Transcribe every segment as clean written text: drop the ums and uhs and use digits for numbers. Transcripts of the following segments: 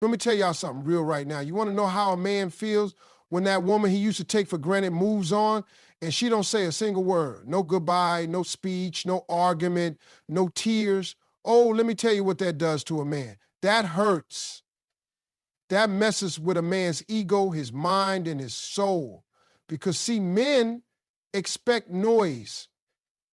Let me tell y'all something real right now. You want to know how a man feels when that woman he used to take for granted moves on and she don't say a single word? No goodbye, no speech, no argument, no tears. Oh, let me tell you what that does to a man. That hurts. That messes with a man's ego, his mind, and his soul. Because see, men expect noise.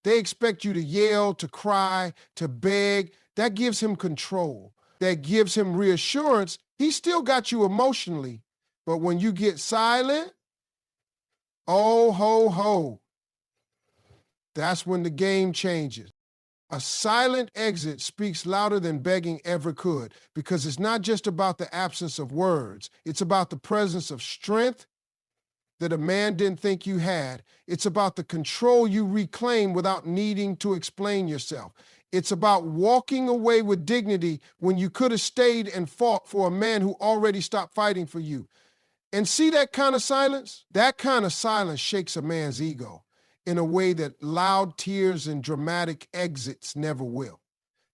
They expect you to yell, to cry, to beg. That gives him control. That gives him reassurance. He still got you emotionally. But when you get silent, oh, ho, ho, that's when the game changes. A silent exit speaks louder than begging ever could, because it's not just about the absence of words. It's about the presence of strength that a man didn't think you had. It's about the control you reclaim without needing to explain yourself. It's about walking away with dignity when you could have stayed and fought for a man who already stopped fighting for you. And see that kind of silence? That kind of silence shakes a man's ego in a way that loud tears and dramatic exits never will.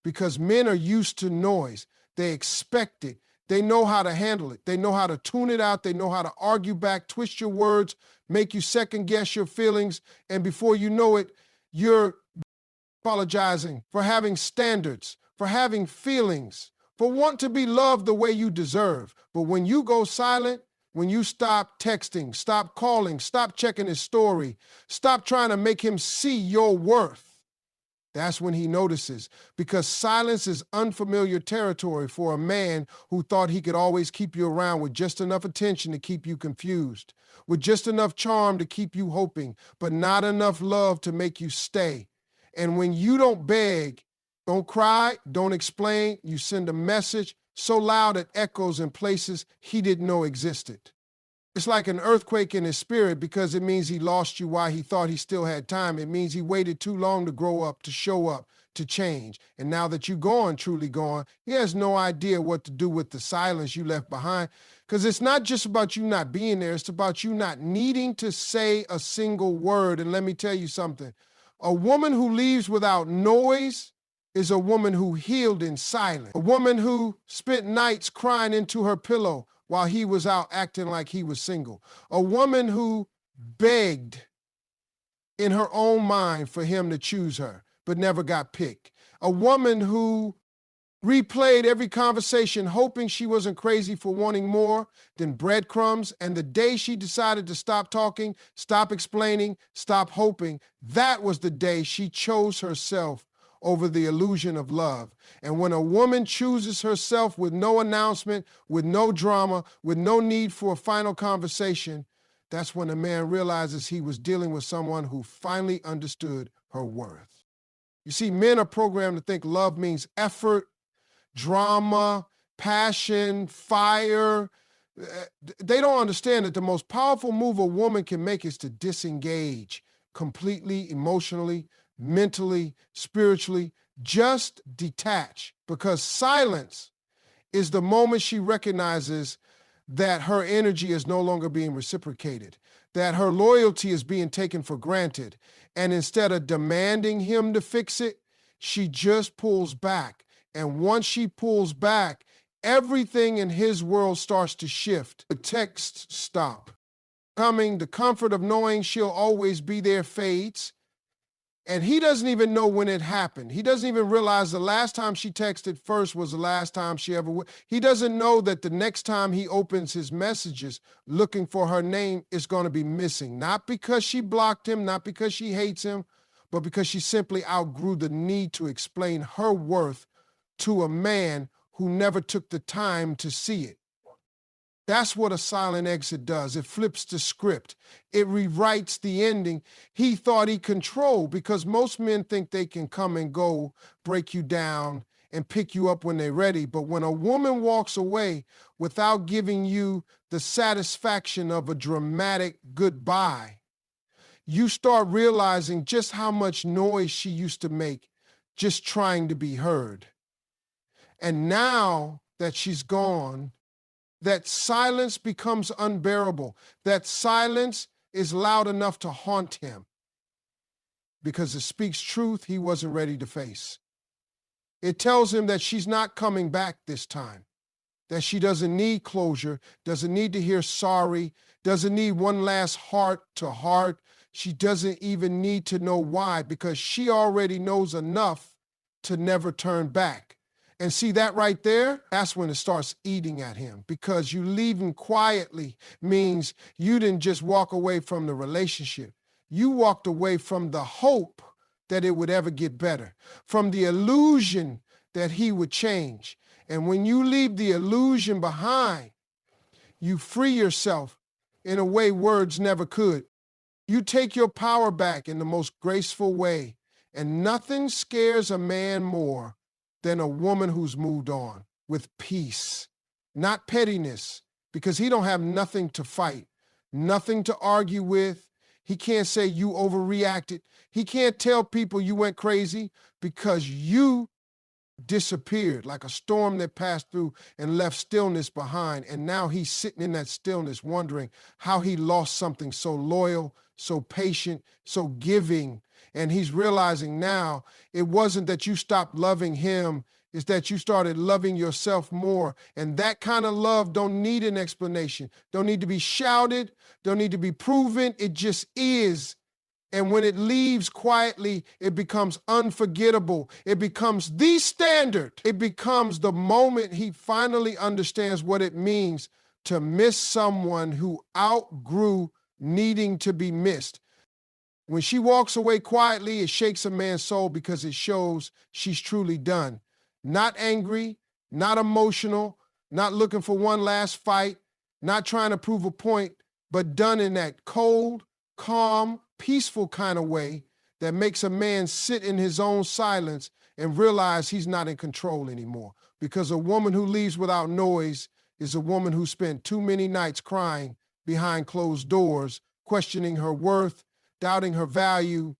Because men are used to noise. They expect it. They know how to handle it. They know how to tune it out. They know how to argue back, twist your words, make you second guess your feelings. And before you know it, you're apologizing for having standards, for having feelings, for wanting to be loved the way you deserve. But when you go silent, when you stop texting, stop calling, stop checking his story, stop trying to make him see your worth, that's when he notices, because silence is unfamiliar territory for a man who thought he could always keep you around with just enough attention to keep you confused, with just enough charm to keep you hoping, but not enough love to make you stay. And when you don't beg, don't cry, don't explain, you send a message so loud it echoes in places he didn't know existed. It's like an earthquake in his spirit, because it means he lost you while he thought he still had time. It means he waited too long to grow up, to show up, to change. And now that you're gone, truly gone, he has no idea what to do with the silence you left behind. Because it's not just about you not being there. It's about you not needing to say a single word. And let me tell you something. A woman who leaves without noise is a woman who healed in silence. A woman who spent nights crying into her pillow while he was out acting like he was single. A woman who begged in her own mind for him to choose her, but never got picked. A woman who replayed every conversation hoping she wasn't crazy for wanting more than breadcrumbs, and the day she decided to stop talking, stop explaining, stop hoping, that was the day she chose herself over the illusion of love. And when a woman chooses herself with no announcement, with no drama, with no need for a final conversation, that's when a man realizes he was dealing with someone who finally understood her worth. You see, men are programmed to think love means effort, drama, passion, fire. They don't understand that the most powerful move a woman can make is to disengage completely, emotionally, mentally, spiritually, just detach, because silence is the moment she recognizes that her energy is no longer being reciprocated, that her loyalty is being taken for granted. And instead of demanding him to fix it, she just pulls back. And once she pulls back, everything in his world starts to shift. The texts stop. The comfort of knowing she'll always be there fades. And he doesn't even know when it happened. He doesn't even realize the last time she texted first was the last time she ever would. He doesn't know that the next time he opens his messages looking for her name is going to be missing. Not because she blocked him, not because she hates him, but because she simply outgrew the need to explain her worth to a man who never took the time to see it. That's what a silent exit does. It flips the script. It rewrites the ending he thought he controlled, because most men think they can come and go, break you down, and pick you up when they're ready. But when a woman walks away without giving you the satisfaction of a dramatic goodbye, you start realizing just how much noise she used to make just trying to be heard. And now that she's gone, that silence becomes unbearable. That silence is loud enough to haunt him, because it speaks truth he wasn't ready to face. It tells him that she's not coming back this time. that she doesn't need closure, doesn't need to hear sorry, doesn't need one last heart to heart. She doesn't even need to know why, because she already knows enough to never turn back. And see that right there? That's when it starts eating at him, because you leaving quietly means you didn't just walk away from the relationship. You walked away from the hope that it would ever get better, from the illusion that he would change. And when you leave the illusion behind, you free yourself in a way words never could. You take your power back in the most graceful way, and nothing scares a man more than a woman who's moved on with peace, not pettiness, because he don't have nothing to fight, nothing to argue with. He can't say you overreacted. He can't tell people you went crazy, because you disappeared like a storm that passed through and left stillness behind. And now he's sitting in that stillness wondering how he lost something so loyal, so patient, so giving. And he's realizing now it wasn't that you stopped loving him, it's that you started loving yourself more. And that kind of love don't need an explanation, don't need to be shouted, don't need to be proven. It just is. And when it leaves quietly, it becomes unforgettable. It becomes the standard. It becomes the moment he finally understands what it means to miss someone who outgrew needing to be missed. When she walks away quietly, it shakes a man's soul, because it shows she's truly done. Not angry, not emotional, not looking for one last fight, not trying to prove a point, but done in that cold, calm, peaceful kind of way that makes a man sit in his own silence and realize he's not in control anymore. Because a woman who leaves without noise is a woman who spent too many nights crying behind closed doors, questioning her worth, doubting her value,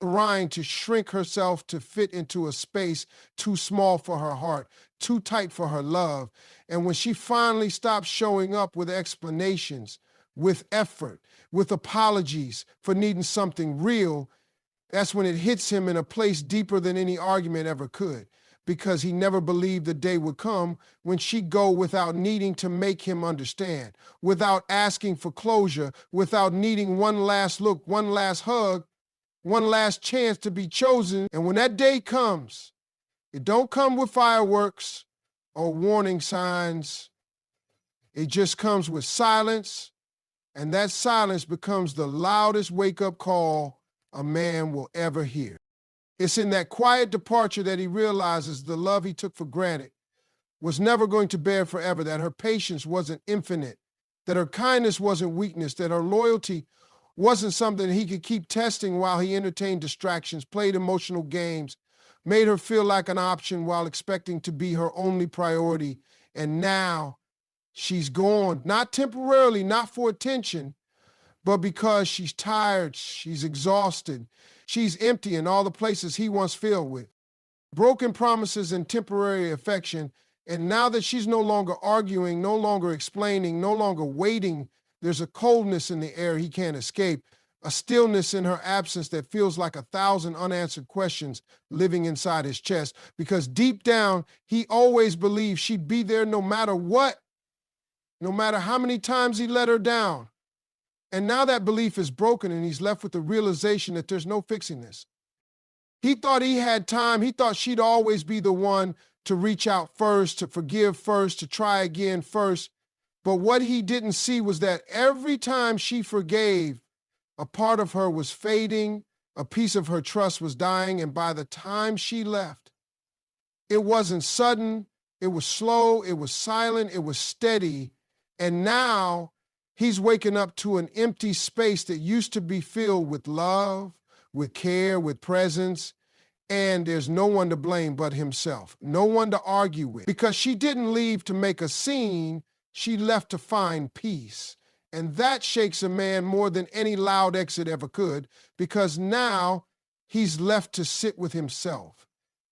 trying to shrink herself to fit into a space too small for her heart, too tight for her love. And when she finally stops showing up with explanations, with effort, with apologies for needing something real, that's when it hits him in a place deeper than any argument ever could, because he never believed the day would come when she'd go without needing to make him understand, without asking for closure, without needing one last look, one last hug, one last chance to be chosen. And when that day comes, it don't come with fireworks or warning signs. It just comes with silence. And that silence becomes the loudest wake-up call a man will ever hear. It's in that quiet departure that he realizes the love he took for granted was never going to bear forever, that her patience wasn't infinite, that her kindness wasn't weakness, that her loyalty wasn't something he could keep testing while he entertained distractions, played emotional games, made her feel like an option while expecting to be her only priority. And now she's gone, not temporarily, not for attention, but because she's tired, she's exhausted, she's empty in all the places he once filled with. Broken promises and temporary affection. And now that she's no longer arguing, no longer explaining, no longer waiting, there's a coldness in the air he can't escape, a stillness in her absence that feels like 1,000 unanswered questions living inside his chest. Because deep down, he always believed she'd be there no matter what, no matter how many times he let her down. And now that belief is broken, and he's left with the realization that there's no fixing this. He thought he had time. He thought she'd always be the one to reach out first, to forgive first, to try again first. But what he didn't see was that every time she forgave, a part of her was fading, a piece of her trust was dying, and by the time she left, it wasn't sudden, it was slow, it was silent, it was steady. And now he's waking up to an empty space that used to be filled with love, with care, with presence, and there's no one to blame but himself, no one to argue with. Because she didn't leave to make a scene, she left to find peace. And that shakes a man more than any loud exit ever could, because now he's left to sit with himself,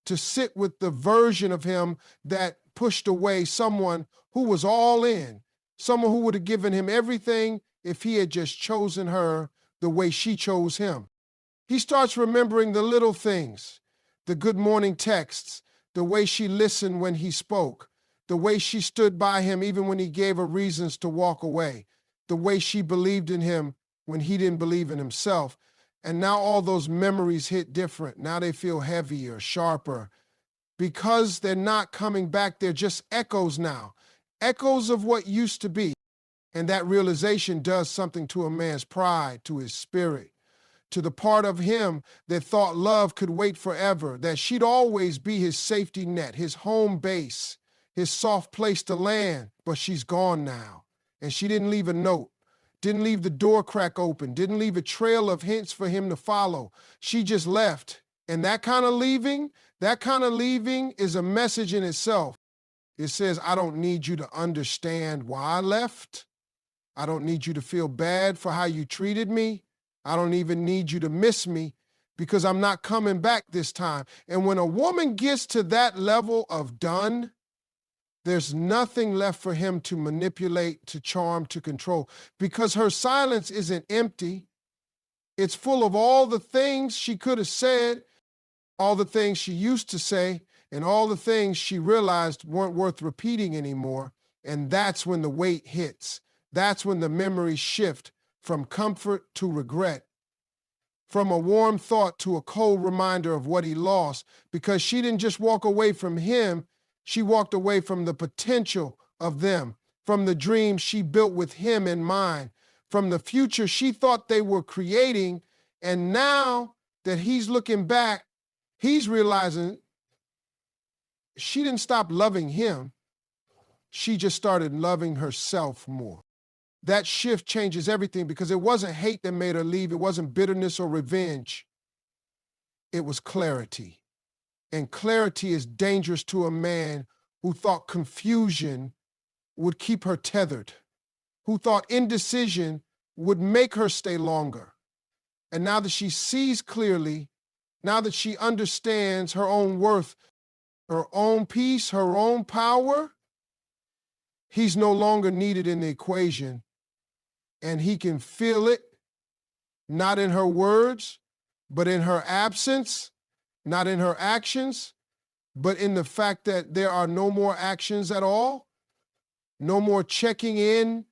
to sit with the version of him that pushed away someone who was all in, someone who would have given him everything if he had just chosen her the way she chose him. He starts remembering the little things, the good morning texts, the way she listened when he spoke, the way she stood by him even when he gave her reasons to walk away, the way she believed in him when he didn't believe in himself. And now all those memories hit different. Now they feel heavier, sharper, because they're not coming back. They're just echoes now, echoes of what used to be. And that realization does something to a man's pride, to his spirit, to the part of him that thought love could wait forever, that she'd always be his safety net, his home base, his soft place to land. But she's gone now. And she didn't leave a note, didn't leave the door crack open, didn't leave a trail of hints for him to follow. She just left. And that kind of leaving is a message in itself. It says, I don't need you to understand why I left. I don't need you to feel bad for how you treated me. I don't even need you to miss me, because I'm not coming back this time. And when a woman gets to that level of done, there's nothing left for him to manipulate, to charm, to control, because her silence isn't empty. It's full of all the things she could have said, all the things she used to say, and all the things she realized weren't worth repeating anymore. And that's when the weight hits. That's when the memories shift from comfort to regret, from a warm thought to a cold reminder of what he lost, because she didn't just walk away from him, she walked away from the potential of them, from the dreams she built with him in mind, from the future she thought they were creating. And now that he's looking back, he's realizing she didn't stop loving him. She just started loving herself more. That shift changes everything, because it wasn't hate that made her leave. It wasn't bitterness or revenge. It was clarity. And clarity is dangerous to a man who thought confusion would keep her tethered, who thought indecision would make her stay longer. And now that she sees clearly, now that she understands her own worth, her own peace, her own power, he's no longer needed in the equation. And he can feel it, not in her words, but in her absence, not in her actions, but in the fact that there are no more actions at all, no more checking in,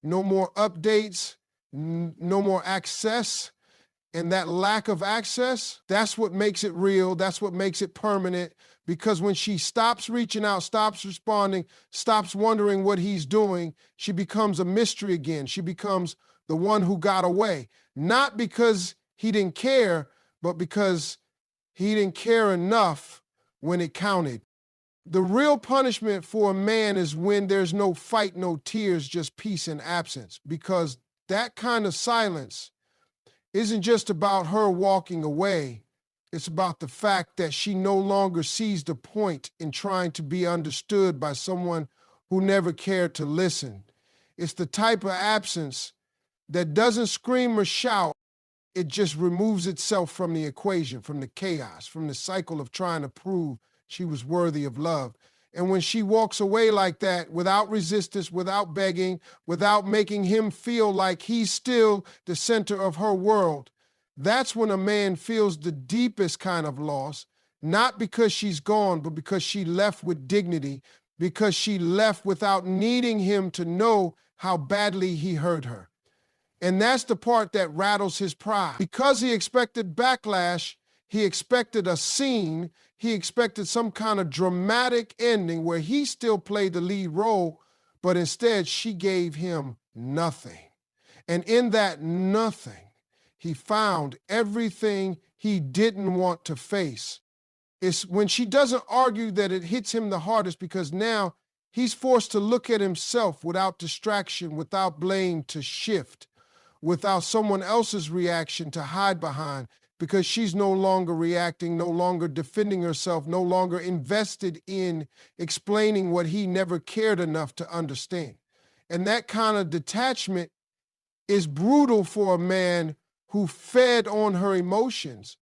no more updates, no more access. And that lack of access, that's what makes it real, that's what makes it permanent, because when she stops reaching out, stops responding, stops wondering what he's doing, she becomes a mystery again. She becomes the one who got away. Not because he didn't care, but because he didn't care enough when it counted. The real punishment for a man is when there's no fight, no tears, just peace and absence, because that kind of silence isn't just about her walking away. It's about the fact that she no longer sees the point in trying to be understood by someone who never cared to listen. It's the type of absence that doesn't scream or shout. It just removes itself from the equation, from the chaos, from the cycle of trying to prove she was worthy of love. And when she walks away like that, without resistance, without begging, without making him feel like he's still the center of her world, that's when a man feels the deepest kind of loss, not because she's gone, but because she left with dignity, because she left without needing him to know how badly he hurt her. And that's the part that rattles his pride. Because he expected backlash, he expected a scene, he expected some kind of dramatic ending where he still played the lead role, but instead she gave him nothing. And in that nothing, he found everything he didn't want to face. It's when she doesn't argue that it hits him the hardest, because now he's forced to look at himself without distraction, without blame to shift, without someone else's reaction to hide behind, because she's no longer reacting, no longer defending herself, no longer invested in explaining what he never cared enough to understand. And that kind of detachment is brutal for a man who fed on her emotions,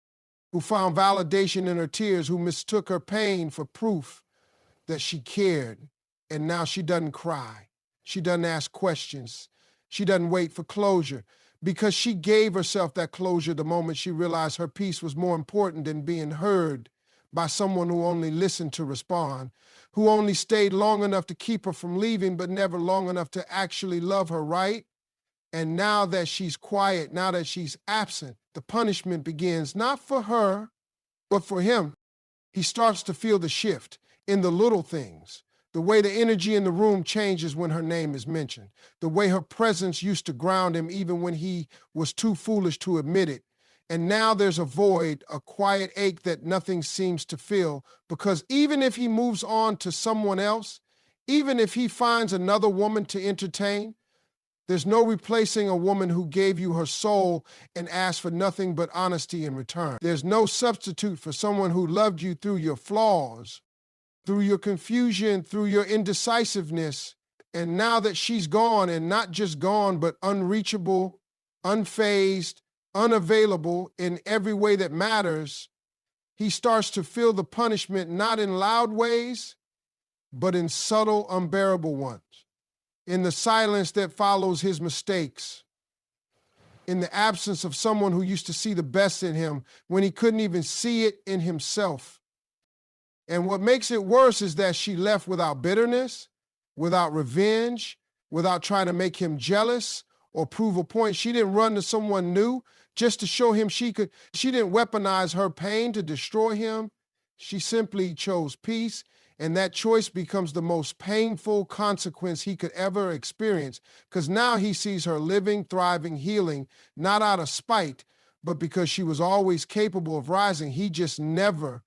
who found validation in her tears, who mistook her pain for proof that she cared. And now she doesn't cry. She doesn't ask questions. She doesn't wait for closure, because she gave herself that closure the moment she realized her peace was more important than being heard by someone who only listened to respond, who only stayed long enough to keep her from leaving, but never long enough to actually love her, right? And now that she's quiet, now that she's absent, the punishment begins, not for her, but for him. He starts to feel the shift in the little things, the way the energy in the room changes when her name is mentioned, the way her presence used to ground him even when he was too foolish to admit it. And now there's a void, a quiet ache that nothing seems to fill, because even if he moves on to someone else, even if he finds another woman to entertain, there's no replacing a woman who gave you her soul and asked for nothing but honesty in return. There's no substitute for someone who loved you through your flaws, through your confusion, through your indecisiveness. And now that she's gone, and not just gone, but unreachable, unfazed, unavailable in every way that matters, he starts to feel the punishment not in loud ways, but in subtle, unbearable ones. In the silence that follows his mistakes, in the absence of someone who used to see the best in him when he couldn't even see it in himself. And what makes it worse is that she left without bitterness, without revenge, without trying to make him jealous or prove a point. She didn't run to someone new just to show him she could. She didn't weaponize her pain to destroy him. She simply chose peace. And that choice becomes the most painful consequence he could ever experience, because now he sees her living, thriving, healing, not out of spite, but because she was always capable of rising. He just never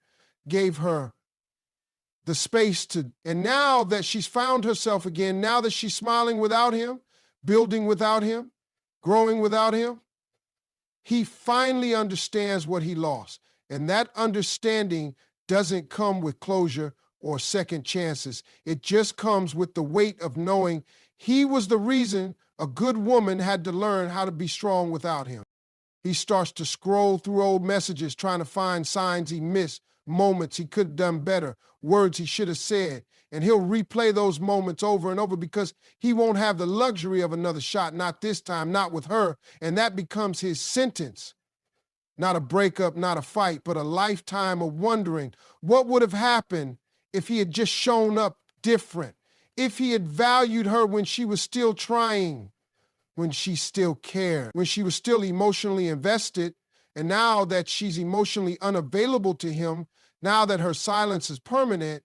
gave her the space to. And now that she's found herself again, now that she's smiling without him, building without him, growing without him, he finally understands what he lost. And that understanding doesn't come with closure or second chances. It just comes with the weight of knowing he was the reason a good woman had to learn how to be strong without him. He starts to scroll through old messages, trying to find signs he missed, moments he could have done better, words he should have said. And he'll replay those moments over and over because he won't have the luxury of another shot, not this time, not with her. And that becomes his sentence. Not a breakup, not a fight, but a lifetime of wondering what would have happened if he had just shown up different, if he had valued her when she was still trying, when she still cared, when she was still emotionally invested. And now that she's emotionally unavailable to him, now that her silence is permanent,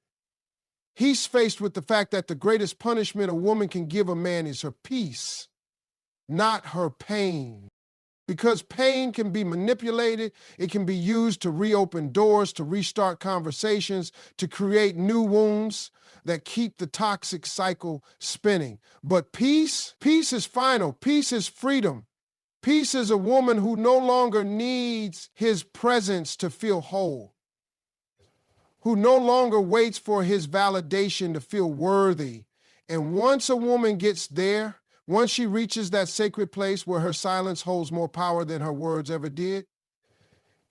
he's faced with the fact that the greatest punishment a woman can give a man is her peace, not her pain. Because pain can be manipulated, it can be used to reopen doors, to restart conversations, to create new wounds that keep the toxic cycle spinning. But peace is final. Peace is freedom. Peace is a woman who no longer needs his presence to feel whole, who no longer waits for his validation to feel worthy. And once a woman gets there, once she reaches that sacred place where her silence holds more power than her words ever did,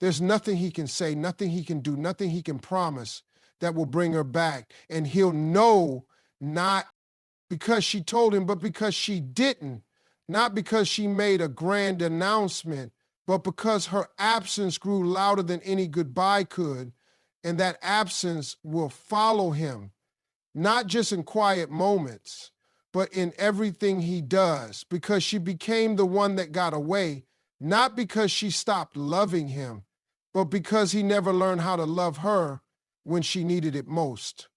there's nothing he can say, nothing he can do, nothing he can promise that will bring her back. And he'll know, not because she told him, but because she didn't. Not because she made a grand announcement, but because her absence grew louder than any goodbye could. And that absence will follow him, not just in quiet moments, but in everything he does, because she became the one that got away, not because she stopped loving him, but because he never learned how to love her when she needed it most.